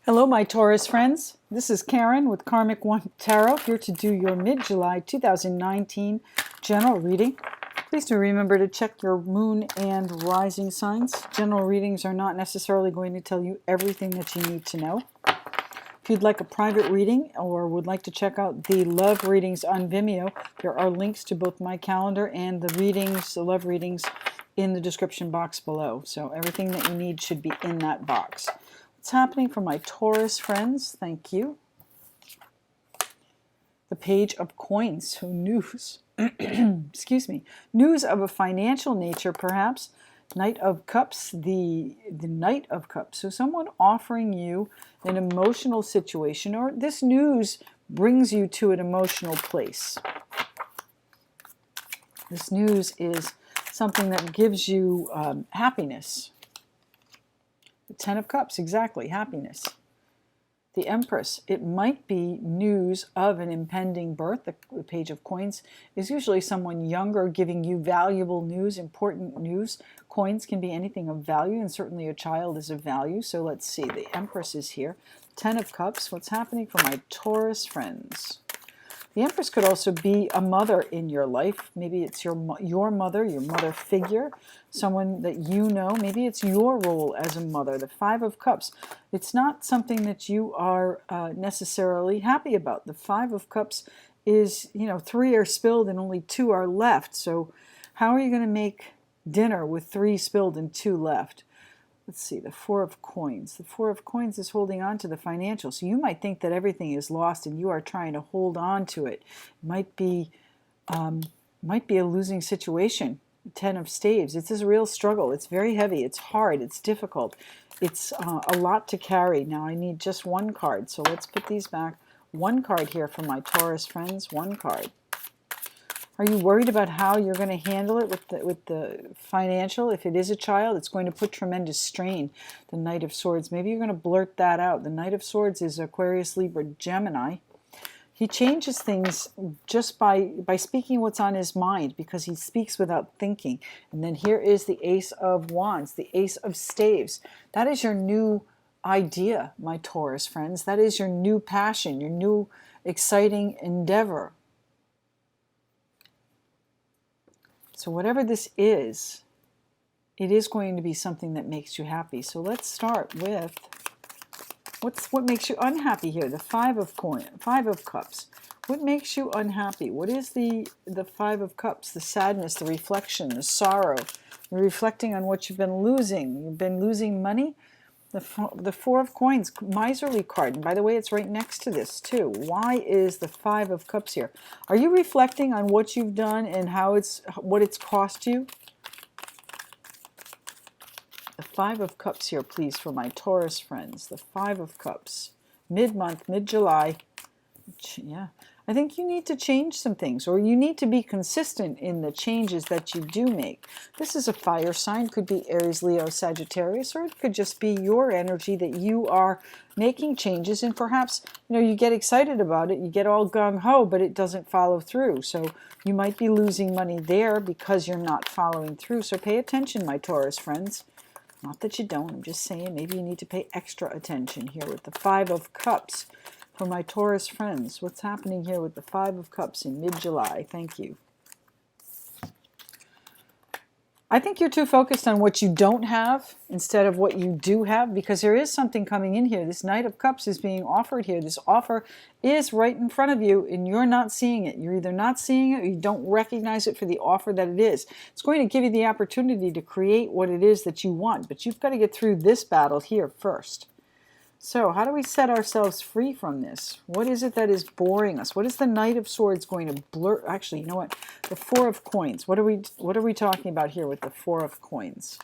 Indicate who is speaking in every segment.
Speaker 1: Hello, my Taurus friends. This is Karen with KarmicOneTarot, here to do your mid-July 2019 general reading. Please do remember to check your moon and rising signs. General readings are not necessarily going to tell you everything that you need to know. If you'd like a private reading or would like to check out the love readings on Vimeo, there are links to both my calendar and the love readings, in the description box below. So everything that you need should be in that box. What's happening for my Taurus friends? Thank you. The Page of Coins, so news. Excuse me. News of a financial nature, perhaps. Knight of Cups, the Knight of Cups. So someone offering you an emotional situation, or this news brings you to an emotional place. This news is something that gives you happiness. The Ten of Cups, exactly, happiness. The Empress, it might be news of an impending birth. The Page of Coins is usually someone younger giving you valuable news, important news. Coins can be anything of value, and certainly a child is of value. So let's see, the Empress is here. Ten of Cups, what's happening for my Taurus friends? The Empress could also be a mother in your life. Maybe it's your mother figure, someone that you know. Maybe it's your role as a mother. The Five of Cups, it's not something that you are necessarily happy about. The Five of Cups is, three are spilled and only two are left. So how are you going to make dinner with three spilled and two left? Let's see, the Four of Coins. The Four of Coins is holding on to the financial. So you might think that everything is lost and you are trying to hold on to it. It might be a losing situation. Ten of Staves. It's a real struggle. It's very heavy. It's hard. It's difficult. It's a lot to carry. Now I need just one card. So let's put these back. One card here for my Taurus friends. One card. Are you worried about how you're going to handle it with the financial? If it is a child, it's going to put tremendous strain. The Knight of Swords. Maybe you're going to blurt that out. The Knight of Swords is Aquarius, Libra, Gemini. He changes things just by speaking what's on his mind, because he speaks without thinking. And then here is the Ace of Wands, the Ace of Staves. That is your new idea, my Taurus friends. That is your new passion, your new exciting endeavor. So whatever this is, it is going to be something that makes you happy. So let's start with what makes you unhappy here. The Five of Cups. What makes you unhappy? What is the Five of Cups? The sadness, the reflection, the sorrow. You're reflecting on what you've been losing. You've been losing money. The Four of Coins, miserly card. And by the way, it's right next to this too. Why is the Five of Cups here? Are you reflecting on what you've done and what it's cost you? The Five of Cups here, please, for my Taurus friends. The Five of Cups. Mid-month, mid-July. Yeah. I think you need to change some things, or you need to be consistent in the changes that you do make. This is a fire sign. Could be Aries, Leo, Sagittarius, or it could just be your energy that you are making changes, and perhaps you get excited about it, you get all gung-ho, but it doesn't follow through. So you might be losing money there because you're not following through. So pay attention, my Taurus friends. Not that you don't, I'm just saying maybe you need to pay extra attention here with the Five of Cups. For my Taurus friends, what's happening here with the Five of Cups in mid-July? Thank you. I think you're too focused on what you don't have instead of what you do have, because there is something coming in here. This Knight of Cups is being offered here. This offer is right in front of you, and you're not seeing it. You're either not seeing it or you don't recognize it for the offer that it is. It's going to give you the opportunity to create what it is that you want, but you've got to get through this battle here first. So how do we set ourselves free from this? What is it that is boring us? What is the Knight of Swords going to blur? Actually, you know what? The Four of Coins. What are we talking about here with the Four of Coins?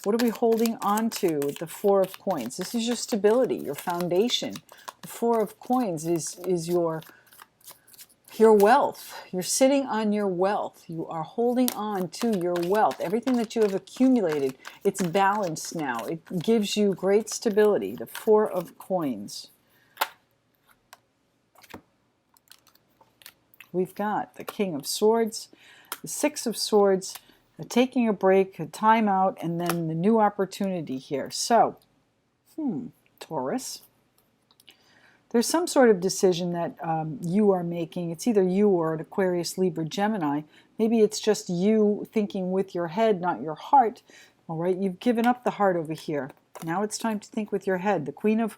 Speaker 1: What are we holding on to with the Four of Coins? This is your stability, your foundation. The Four of Coins is your wealth. You're sitting on your wealth. You are holding on to your wealth. Everything that you have accumulated, it's balanced now. It gives you great stability. The Four of Coins. We've got the King of Swords, the Six of Swords, taking a break, a time out, and then the new opportunity here. So, Taurus. There's some sort of decision that you are making. It's either you or an Aquarius, Libra, Gemini. Maybe it's just you thinking with your head, not your heart. All right, you've given up the heart over here. Now it's time to think with your head. The Queen of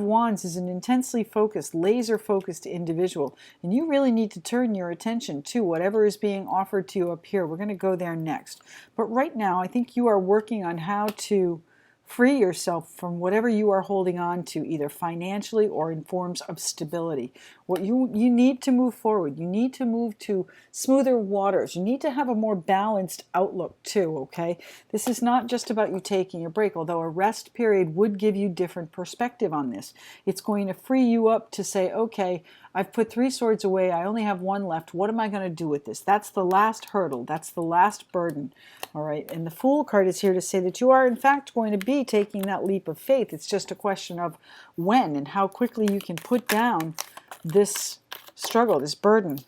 Speaker 1: Wands is an intensely focused, laser-focused individual, and you really need to turn your attention to whatever is being offered to you up here. We're going to go there next. But right now, I think you are working on how to free yourself from whatever you are holding on to, either financially or in forms of stability. What you need to move forward. You need to move to smoother waters. You need to have a more balanced outlook too, okay? This is not just about you taking a break, although a rest period would give you different perspective on this. It's going to free you up to say, okay, I've put 3 swords away. I only have 1 left. What am I going to do with this? That's the last hurdle. That's the last burden. All right. And the Fool card is here to say that you are, in fact, going to be taking that leap of faith. It's just a question of when and how quickly you can put down this struggle, this burden.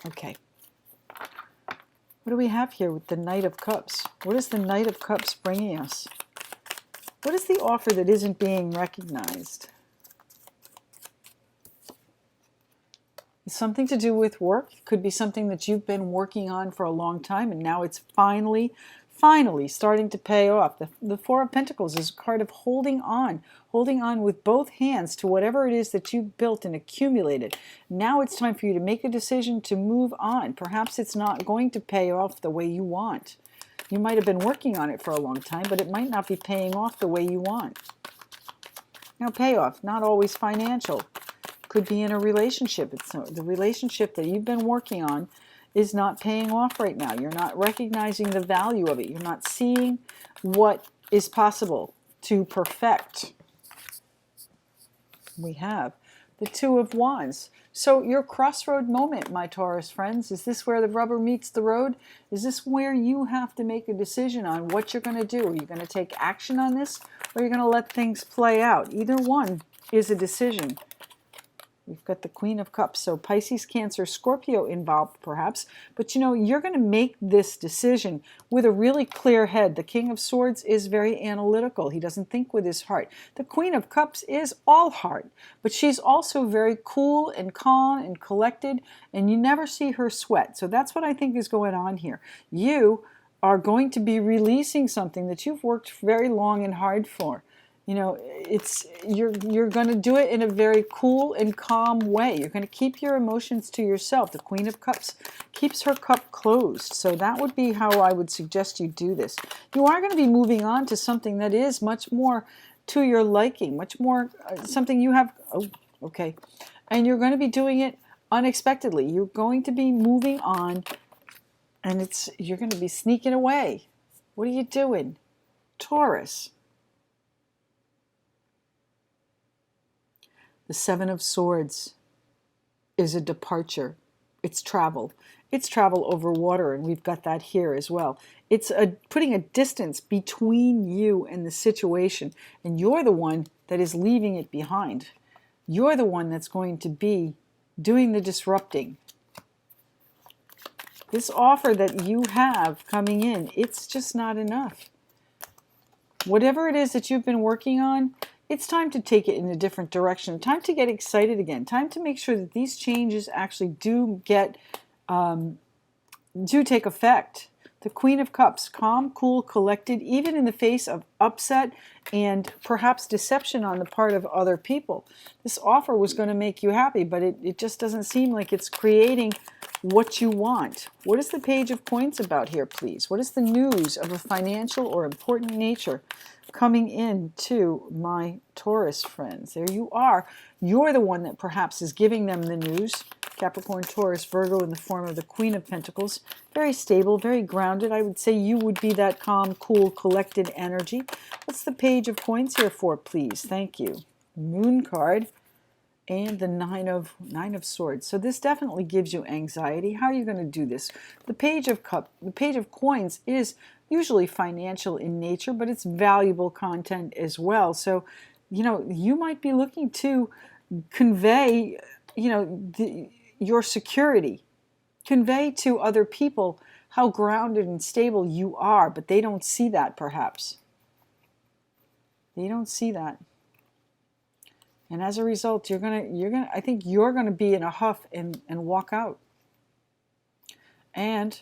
Speaker 1: Okay. What do we have here with the Knight of Cups? What is the Knight of Cups bringing us? What is the offer that isn't being recognized? It's something to do with work. It could be something that you've been working on for a long time, and now it's finally starting to pay off. The Four of Pentacles is a card of holding on with both hands to whatever it is that you've built and accumulated. Now it's time for you to make a decision to move on. Perhaps it's not going to pay off the way you want. You might have been working on it for a long time, but it might not be paying off the way you want. Now, payoff, not always financial. Could be in a relationship. It's the relationship that you've been working on is not paying off right now. You're not recognizing the value of it. You're not seeing what is possible to perfect. We have the Two of Wands. So your crossroad moment, my Taurus friends, is this where the rubber meets the road? Is this where you have to make a decision on what you're going to do? Are you going to take action on this, or are you going to let things play out? Either one is a decision. We've got the Queen of Cups, so Pisces, Cancer, Scorpio involved perhaps, but you know, you're going to make this decision with a really clear head. The King of Swords is very analytical. He doesn't think with his heart. The Queen of Cups is all heart, but she's also very cool and calm and collected, and you never see her sweat. So that's what I think is going on here. You are going to be releasing something that you've worked very long and hard for. You know, you're going to do it in a very cool and calm way. You're going to keep your emotions to yourself. The Queen of Cups keeps her cup closed. So that would be how I would suggest you do this. You are going to be moving on to something that is much more to your liking, much more something you have. Oh, okay. And you're going to be doing it unexpectedly. You're going to be moving on, and you're going to be sneaking away. What are you doing, Taurus? The Seven of Swords is a departure. It's travel. It's travel over water, and we've got that here as well. It's putting a distance between you and the situation, and you're the one that is leaving it behind. You're the one that's going to be doing the disrupting. This offer that you have coming in, it's just not enough. Whatever it is that you've been working on, it's time to take it in a different direction. Time to get excited again. Time to make sure that these changes actually do take effect. The Queen of Cups, calm, cool, collected, even in the face of upset and perhaps deception on the part of other people. This offer was going to make you happy, but it just doesn't seem like it's creating what you want. What is the Page of Coins about here, please? What is the news of a financial or important nature coming in to my Taurus friends? There you are. You're the one that perhaps is giving them the news. Capricorn, Taurus, Virgo in the form of the Queen of Pentacles. Very stable, very grounded. I would say you would be that calm, cool, collected energy. What's the Page of Coins here for, please? Thank you. Moon card and the Nine of Swords. So this definitely gives you anxiety. How are you going to do this? The Page of Coins is usually financial in nature, but it's valuable content as well. So, you know, you might be looking to convey, you know, your security, convey to other people how grounded and stable you are, but they don't see that perhaps. They don't see that. And as a result, I think you're gonna be in a huff and walk out. And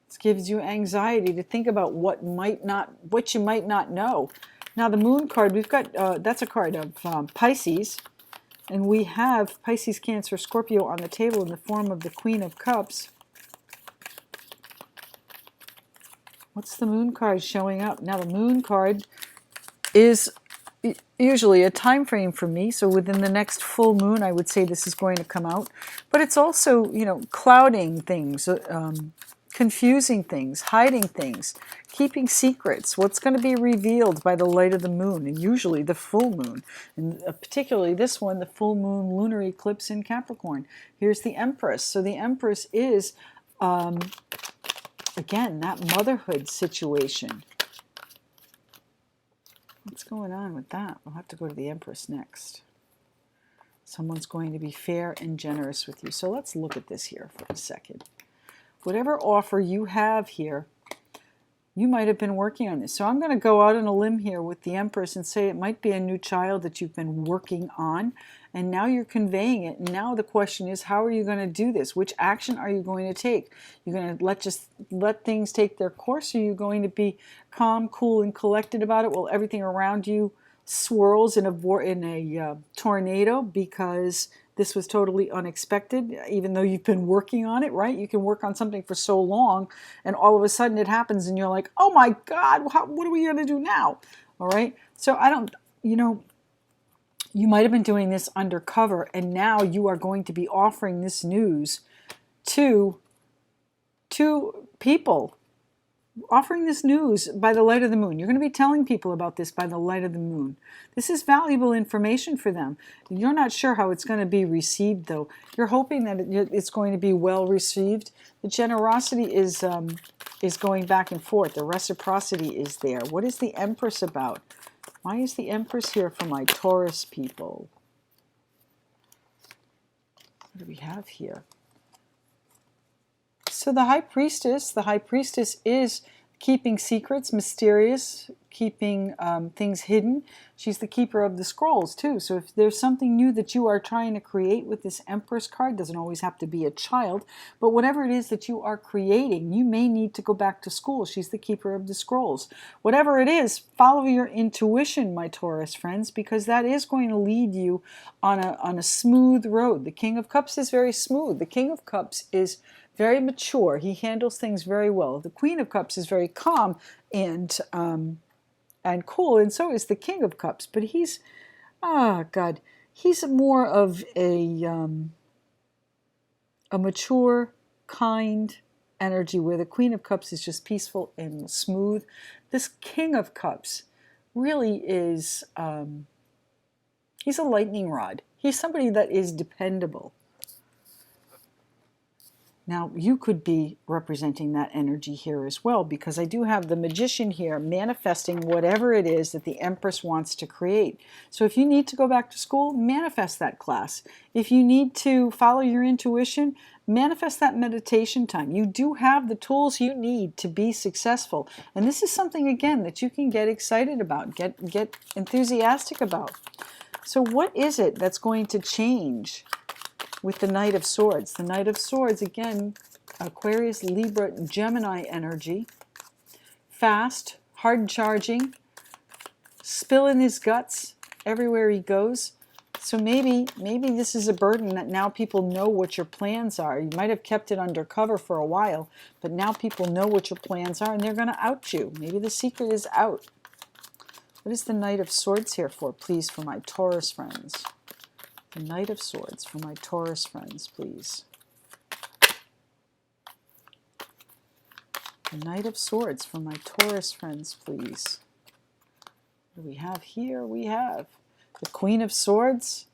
Speaker 1: it gives you anxiety to think about what you might not know. Now the Moon card, we've got that's a card of Pisces, and we have Pisces, Cancer, Scorpio on the table in the form of the Queen of Cups. What's the Moon card showing up? Now the Moon card is usually a time frame for me, so within the next full moon I would say this is going to come out. But it's also, you know, clouding things, confusing things, hiding things, keeping secrets, what's going to be revealed by the light of the moon, and usually the full moon, and particularly this one, the full moon lunar eclipse in Capricorn. Here's the Empress. So the Empress is again that motherhood situation. What's going on with that? We'll have to go to the Empress next. Someone's going to be fair and generous with you. So let's look at this here for a second. Whatever offer you have here, you might have been working on this. So I'm going to go out on a limb here with the Empress and say it might be a new child that you've been working on, and now you're conveying it. And now the question is, how are you going to do this? Which action are you going to take? You're going to just let things take their course, or are you going to be calm, cool, and collected about it while everything around you swirls in a tornado because this was totally unexpected, even though you've been working on it, right? You can work on something for so long, and all of a sudden it happens, and you're like, oh my God, what are we going to do now? All right? So you might have been doing this undercover, and now you are going to be offering this news to people. Offering this news by the light of the moon. You're going to be telling people about this by the light of the moon. This is valuable information for them. You're not sure how it's going to be received, though. You're hoping that it's going to be well received. The generosity is going back and forth. The reciprocity is there. What is the Empress about? Why is the Empress here for my Taurus people? What do we have here? So the High Priestess is keeping secrets, mysterious, keeping things hidden. She's the keeper of the scrolls too. So if there's something new that you are trying to create with this Empress card, doesn't always have to be a child, but whatever it is that you are creating, you may need to go back to school. She's the keeper of the scrolls. Whatever it is, follow your intuition, my Taurus friends, because that is going to lead you on a smooth road. The King of Cups is very smooth. The King of Cups is very mature. He handles things very well. The Queen of Cups is very calm and cool, and so is the King of Cups. But he's, he's more of a mature, kind energy, where the Queen of Cups is just peaceful and smooth. This King of Cups really is, he's a lightning rod. He's somebody that is dependable. Now, you could be representing that energy here as well, because I do have the Magician here manifesting whatever it is that the Empress wants to create. So if you need to go back to school, manifest that class. If you need to follow your intuition, manifest that meditation time. You do have the tools you need to be successful. And this is something, again, that you can get excited about, get enthusiastic about. So what is it that's going to change with the Knight of Swords? The Knight of Swords, again, Aquarius, Libra, Gemini energy. Fast, hard charging, spilling his guts everywhere he goes. So maybe this is a burden that now people know what your plans are. You might have kept it undercover for a while, but now people know what your plans are, and they're going to out you. Maybe the secret is out. What is the Knight of Swords here for, please, for my Taurus friends? The Knight of Swords for my Taurus friends, please. The Knight of Swords for my Taurus friends, please. What do we have here? We have the Queen of Swords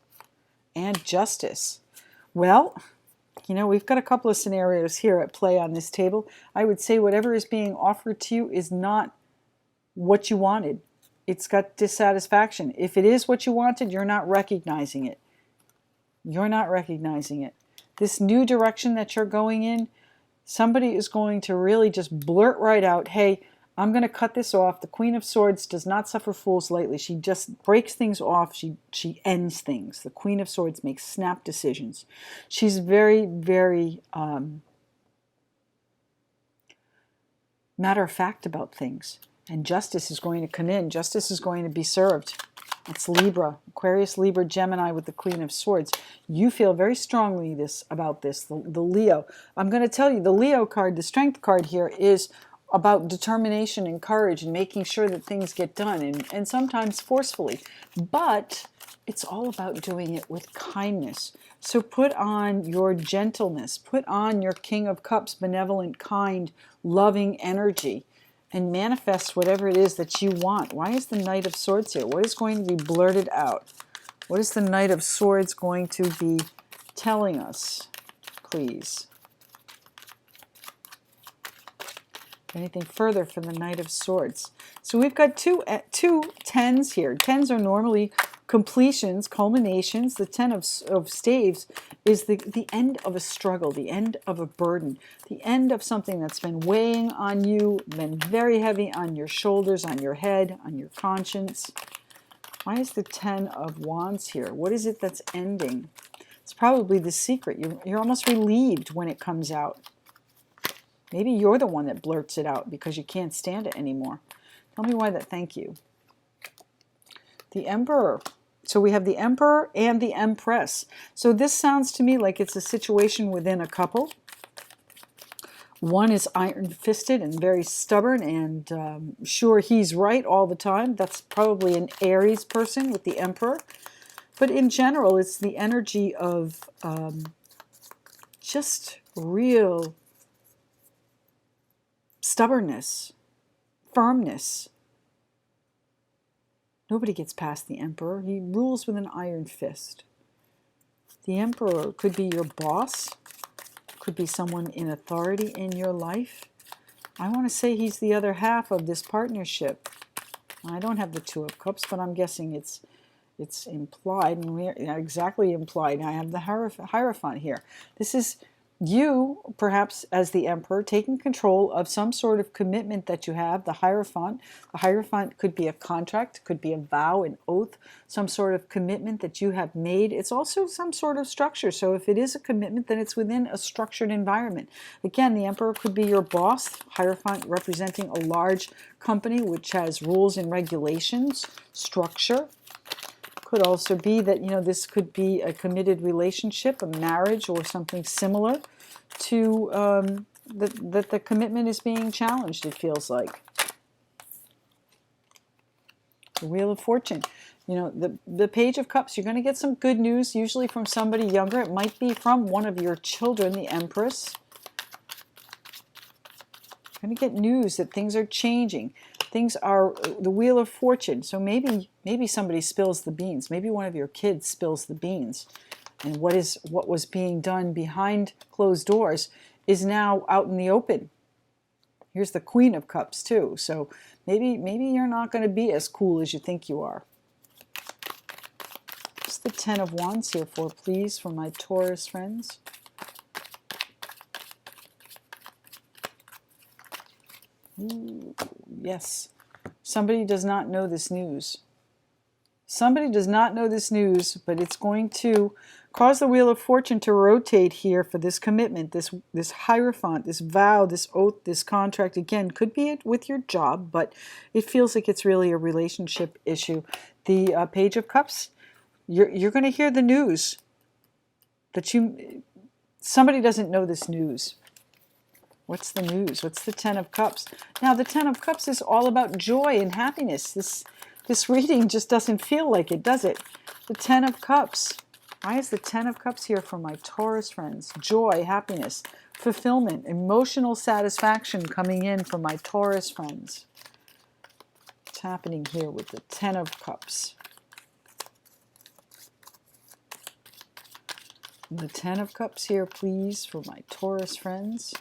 Speaker 1: and Justice. Well, you know, we've got a couple of scenarios here at play on this table. I would say whatever is being offered to you is not what you wanted. It's got dissatisfaction. If it is what you wanted, you're not recognizing it. You're not recognizing it. This new direction that you're going in, somebody is going to really just blurt right out, hey, I'm going to cut this off. The Queen of Swords does not suffer fools lightly. She just breaks things off. She ends things. The Queen of Swords makes snap decisions. She's very, very matter of fact about things. And justice is going to come in. Justice is going to be served. It's Libra, Aquarius, Libra, Gemini with the Queen of Swords. You feel very strongly about this, the Leo. I'm going to tell you, the Leo card, the Strength card here, is about determination and courage and making sure that things get done, and sometimes forcefully. But it's all about doing it with kindness. So put on your gentleness, put on your King of Cups, benevolent, kind, loving energy, and manifest whatever it is that you want. Why is the Knight of Swords here? What is going to be blurted out? What is the Knight of Swords going to be telling us, please? Anything further for the Knight of Swords? So we've got two tens here. Tens are normally completions, culminations. The Ten of Staves is the end of a struggle, the end of a burden, the end of something that's been weighing on you, been very heavy on your shoulders, on your head, on your conscience. Why is the Ten of Wands here? What is it that's ending? It's probably the secret. You're almost relieved when it comes out. Maybe you're the one that blurts it out because you can't stand it anymore. Tell me why that. Thank you. The Emperor. So we have the Emperor and the Empress. So this sounds to me like it's a situation within a couple. One is iron-fisted and very stubborn and sure he's right all the time. That's probably an Aries person with the Emperor. But in general, it's the energy of just real stubbornness, firmness. Nobody gets past the Emperor. He rules with an iron fist. The Emperor could be your boss, could be someone in authority in your life. I want to say he's the other half of this partnership. I don't have the Two of Cups, but I'm guessing it's implied, and we're exactly implied. I have the Hierophant here. This is you, perhaps as the Emperor, taking control of some sort of commitment that you have, the Hierophant. The Hierophant could be a contract, could be a vow, an oath, some sort of commitment that you have made. It's also some sort of structure. So if it is a commitment, then it's within a structured environment. Again, the Emperor could be your boss, Hierophant representing a large company which has rules and regulations, structure. Could also be that, this could be a committed relationship, a marriage, or something similar to that the commitment is being challenged, it feels like. The Wheel of Fortune. The Page of Cups, you're going to get some good news, usually from somebody younger. It might be from one of your children, the Empress. You're going to get news that things are changing. Things are the Wheel of Fortune. So maybe somebody spills the beans. Maybe one of your kids spills the beans. And what was being done behind closed doors is now out in the open. Here's the Queen of Cups too. So maybe you're not going to be as cool as you think you are. What's the Ten of Wands here for, please, for my Taurus friends? Ooh, yes. Somebody does not know this news. Somebody does not know this news, but it's going to cause the Wheel of Fortune to rotate here for this commitment, this Hierophant, this vow, this oath, this contract. Again, could be it with your job, but it feels like it's really a relationship issue. The Page of Cups, you're going to hear the news that somebody doesn't know this news. What's the news? What's the Ten of Cups? Now, the Ten of Cups is all about joy and happiness. This reading just doesn't feel like it, does it? The Ten of Cups. Why is the Ten of Cups here for my Taurus friends? Joy, happiness, fulfillment, emotional satisfaction coming in for my Taurus friends. What's happening here with the Ten of Cups? The Ten of Cups here, please, for my Taurus friends.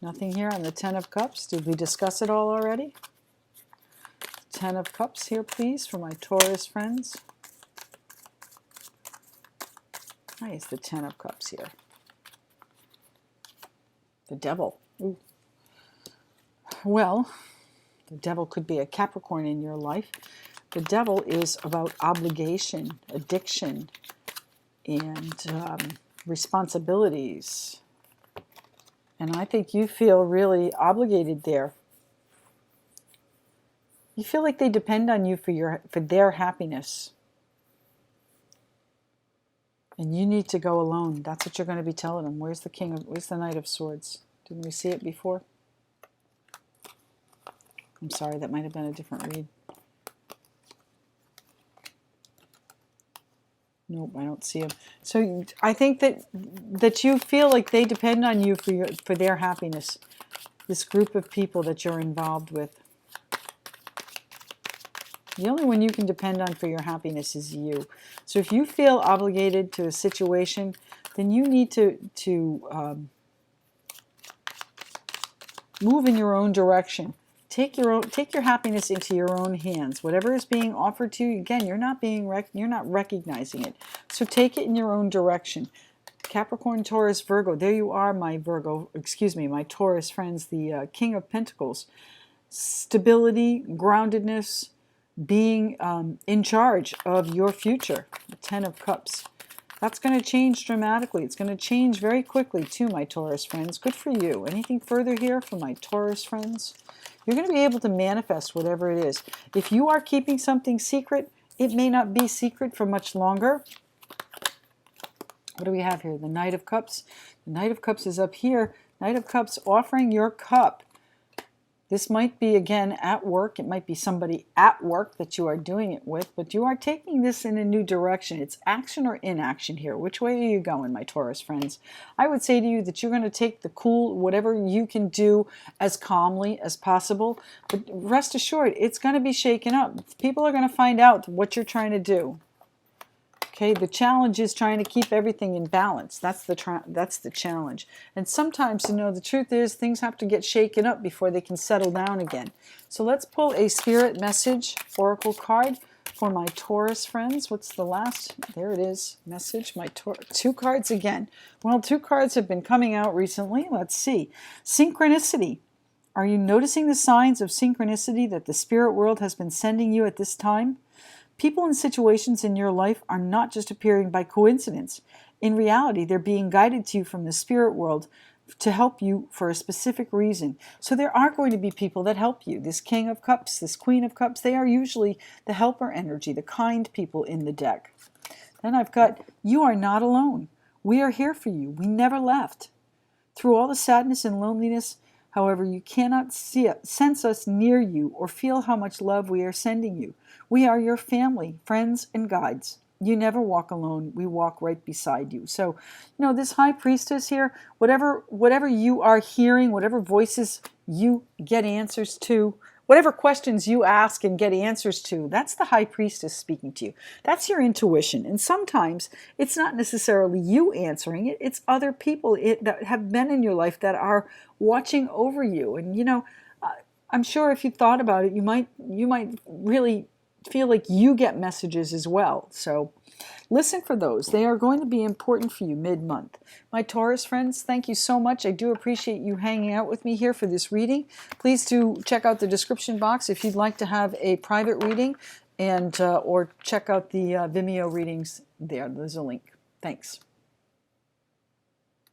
Speaker 1: Nothing here on the Ten of Cups. Did we discuss it all already? Ten of Cups here, please, for my Taurus friends. Why is the Ten of Cups here? The Devil. Ooh, Well, the devil could be a Capricorn in your life. The devil is about obligation, addiction, and responsibilities. And I think you feel really obligated there. You feel like they depend on you for their happiness. And you need to go alone. That's what you're going to be telling them. Where's the Knight of Swords? Didn't we see it before? I'm sorry, that might have been a different read. Nope, I don't see him. So I think that you feel like they depend on you for their happiness. This group of people that you're involved with. The only one you can depend on for your happiness is you. So if you feel obligated to a situation, then you need to move in your own direction. Take your happiness into your own hands. Whatever is being offered to you, again, you're not recognizing it. So take it in your own direction. Capricorn, Taurus, Virgo. There you are, my Taurus friends, the King of Pentacles. Stability, groundedness, being in charge of your future. The Ten of Cups. That's going to change dramatically. It's going to change very quickly too, my Taurus friends. Good for you. Anything further here for my Taurus friends? You're going to be able to manifest whatever it is. If you are keeping something secret, it may not be secret for much longer. What do we have here? The Knight of Cups. The Knight of Cups is up here. Knight of Cups offering your cup. This might be, again, at work. It might be somebody at work that you are doing it with, but you are taking this in a new direction. It's action or inaction here. Which way are you going, my Taurus friends? I would say to you that you're going to take the cool, whatever you can do as calmly as possible, but rest assured, it's going to be shaken up. People are going to find out what you're trying to do. Okay, the challenge is trying to keep everything in balance. That's the challenge. And sometimes, the truth is things have to get shaken up before they can settle down again. So let's pull a spirit message oracle card for my Taurus friends. What's the last? There it is. Message. Two cards again. Well, two cards have been coming out recently. Let's see. Synchronicity. Are you noticing the signs of synchronicity that the spirit world has been sending you at this time? People and situations in your life are not just appearing by coincidence. In reality, they're being guided to you from the spirit world to help you for a specific reason. So there are going to be people that help you. This King of Cups, this Queen of Cups, they are usually the helper energy, the kind people in the deck. Then I've got, you are not alone. We are here for you. We never left. Through all the sadness and loneliness, however, you cannot sense us near you or feel how much love we are sending you. We are your family, friends, and guides. You never walk alone. We walk right beside you. So, this High Priestess here, whatever you are hearing, whatever voices you get answers to, whatever questions you ask and get answers to, that's the High Priestess speaking to you. That's your intuition. And sometimes it's not necessarily you answering it. It's other people that have been in your life that are watching over you. And, I'm sure if you thought about it, you might really feel like you get messages as well. So listen for those. They are going to be important for you mid-month. My Taurus friends, thank you so much. I do appreciate you hanging out with me here for this reading. Please do check out the description box if you'd like to have a private reading, and or check out the Vimeo readings there. There's a link. Thanks.